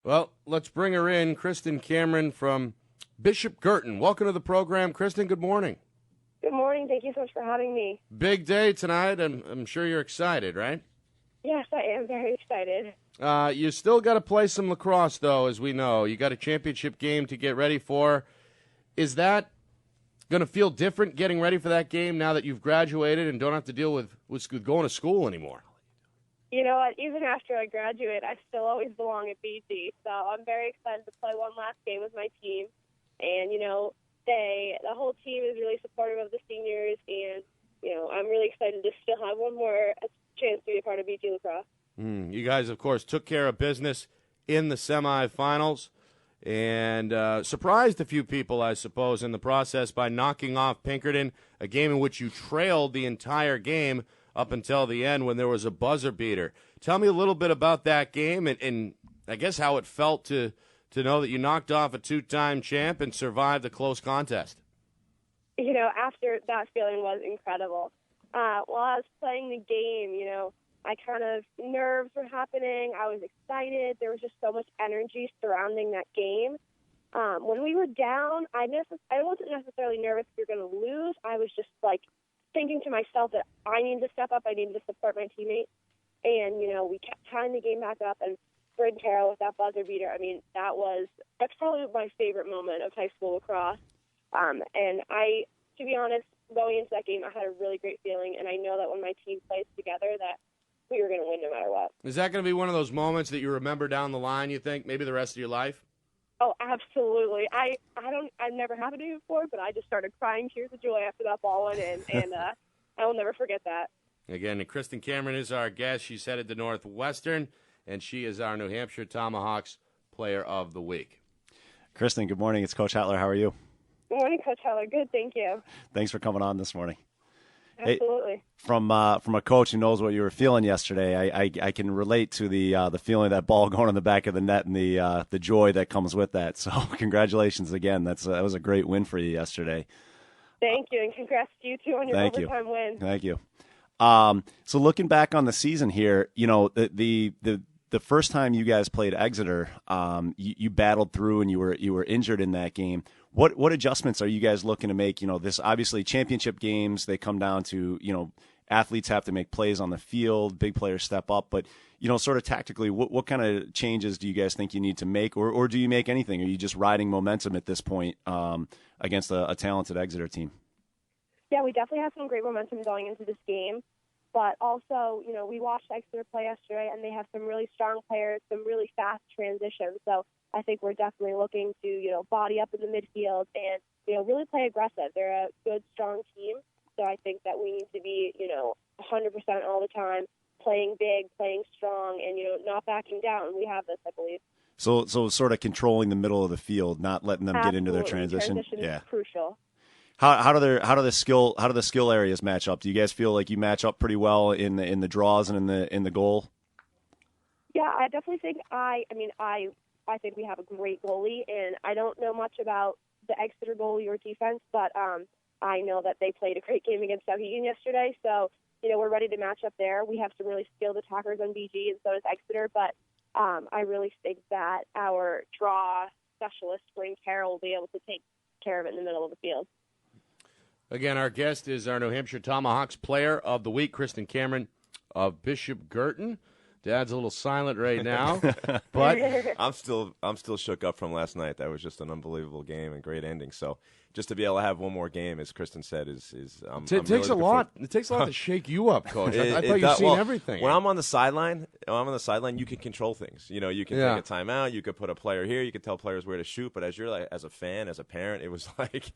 Well, let's bring her in, Kristin Cameron from Bishop Girton. Welcome to the program, Kristin. Good morning. Good morning. Thank you so much for having me. Big day tonight, and I'm sure you're excited, right? Yes, I am very excited. You still got to play some lacrosse, though, as we know. You got a championship game to get ready for. Is that going to feel different getting ready for that game now that you've graduated and don't have to deal with going to school anymore? You know what? Even after I graduate, I still always belong at BG. So I'm very excited to play one last game with my team. And, the whole team is really supportive of the seniors. And, I'm really excited to still have one more chance to be a part of BG Lacrosse. You guys, of course, took care of business in the semifinals and surprised a few people, I suppose, in the process by knocking off Pinkerton, a game in which you trailed the entire game up until the end when there was a buzzer beater. Tell me a little bit about that game and I guess how it felt to know that you knocked off a two-time champ and survived a close contest. After that feeling was incredible. While I was playing the game, I kind of nerves were happening. I was excited. There was just so much energy surrounding that game. When we were down, I wasn't necessarily nervous we were going to lose. I was just thinking to myself that I need to step up. I need to support my teammates. And, we kept tying the game back up. And Bryn Carroll with that buzzer beater, that's probably my favorite moment of high school lacrosse. And to be honest, going into that game, I had a really great feeling. And I know that when my team plays together that we were going to win no matter what. Is that going to be one of those moments that you remember down the line, you think, maybe the rest of your life? Oh, absolutely. I've never happened to me before, but I just started crying tears of joy after that ball went in, and I will never forget that. Again, Kristin Cameron is our guest. She's headed to Northwestern, and she is our New Hampshire Tomahawks Player of the Week. Kristin, good morning. It's Coach Hetler. How are you? Good morning, Coach Hetler. Good, thank you. Thanks for coming on this morning. Absolutely. Hey, from a coach who knows what you were feeling yesterday, I can relate to the feeling of that ball going in the back of the net and the joy that comes with that. So congratulations again. That was a great win for you yesterday. Thank you, and congrats to you too on your overtime win. Thank you. So looking back on the season here, the first time you guys played Exeter, you battled through and you were injured in that game. What adjustments are you guys looking to make? This obviously championship games, they come down to, athletes have to make plays on the field, big players step up, but sort of tactically, what kind of changes do you guys think you need to make, or do you make anything? Are you just riding momentum at this point against a talented Exeter team? Yeah, we definitely have some great momentum going into this game. But also, we watched Exeter play yesterday, and they have some really strong players, some really fast transitions. So I think we're definitely looking to, body up in the midfield and, really play aggressive. They're a good, strong team. So I think that we need to be, 100% all the time, playing big, playing strong, and, not backing down. We have this, I believe. So sort of controlling the middle of the field, not letting them Absolutely. Get into their transition. Transition is crucial. How do the skill areas match up? Do you guys feel like you match up pretty well in the draws and in the goal? Yeah, I definitely think I think we have a great goalie, and I don't know much about the Exeter goalie or defense, but I know that they played a great game against Souhegan yesterday, so we're ready to match up there. We have some really skilled attackers on BG, and so does Exeter, but I really think that our draw specialist, Bryn Carroll, will be able to take care of it in the middle of the field. Again, our guest is our New Hampshire Tomahawks Player of the Week, Kristin Cameron of Bishop Girton. Dad's a little silent right now, but I'm still shook up from last night. That was just an unbelievable game and great ending. So just to be able to have one more game, as Kristin said, is it takes a lot. It takes a lot to shake you up, Coach. I thought you'd seen everything. When I'm on the sideline, you can control things. You can take a timeout. You could put a player here. You could tell players where to shoot. But as as a fan, as a parent, it was like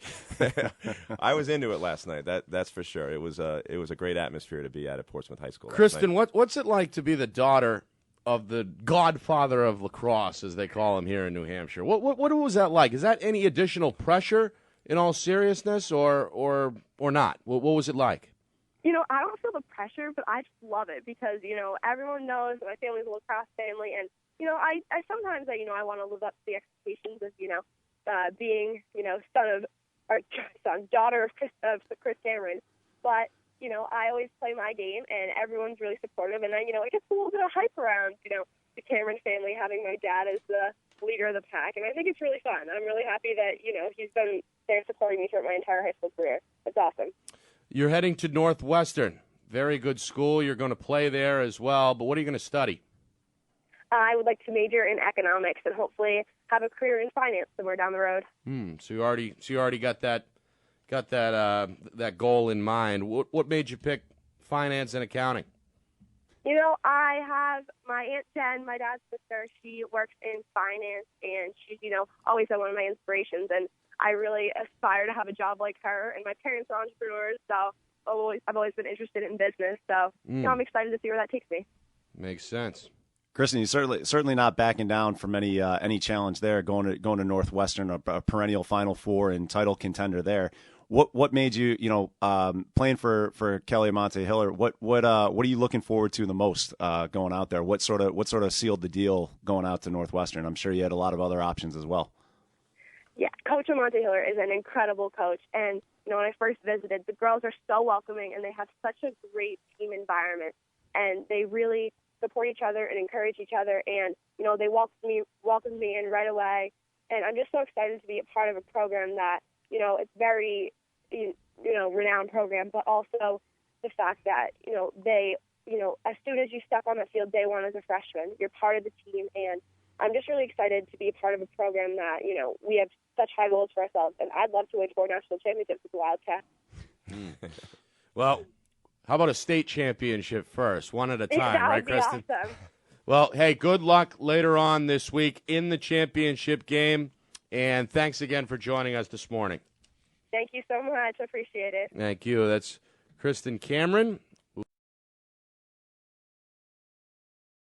I was into it last night. That's for sure. It was a great atmosphere to be at Portsmouth High School. Kristin, what's it like to be the daughter of the godfather of lacrosse, as they call him here in New Hampshire? What was that like? Is that any additional pressure in all seriousness, or not? What was it like? I don't feel the pressure, but I just love it because, everyone knows my family's a lacrosse family, and, I sometimes, I want to live up to the expectations of, being, daughter of Chris Cameron, but, I always play my game, and everyone's really supportive, and it gets a little bit of hype around, the Cameron family, having my dad as the leader of the pack, and I think it's really fun. I'm really happy that, he's been there supporting me throughout my entire high school career. It's awesome. You're heading to Northwestern. Very good school. You're going to play there as well, but what are you going to study? I would like to major in economics and hopefully have a career in finance somewhere down the road. So you already got that goal in mind. What made you pick finance and accounting? I have my Aunt Jen, my dad's sister. She works in finance, and she's, always been one of my inspirations. And I really aspire to have a job like her. And my parents are entrepreneurs, so I've always been interested in business. So I'm excited to see where that takes me. Makes sense. Kristin, you certainly not backing down from any challenge there. Going to Northwestern, a perennial Final Four and title contender there. What made you playing for Kelly Monte Hiller? What are you looking forward to the most going out there? What sort of sealed the deal going out to Northwestern? I'm sure you had a lot of other options as well. Yeah, Coach Monte Hiller is an incredible coach, and when I first visited, the girls are so welcoming, and they have such a great team environment, and they really support each other and encourage each other, and they welcomed me in right away, and I'm just so excited to be a part of a program that it's very renowned program, but also the fact that they as soon as you step on the field day one as a freshman, you're part of the team, and I'm just really excited to be a part of a program that we have such high goals for ourselves, and I'd love to win 4 national championships with the Wildcat. Well, how about a state championship first, one at a time, right, Kristin? Awesome. Well, hey, good luck later on this week in the championship game, and thanks again for joining us this morning. Thank you so much. I appreciate it. Thank you. That's Kristin Cameron,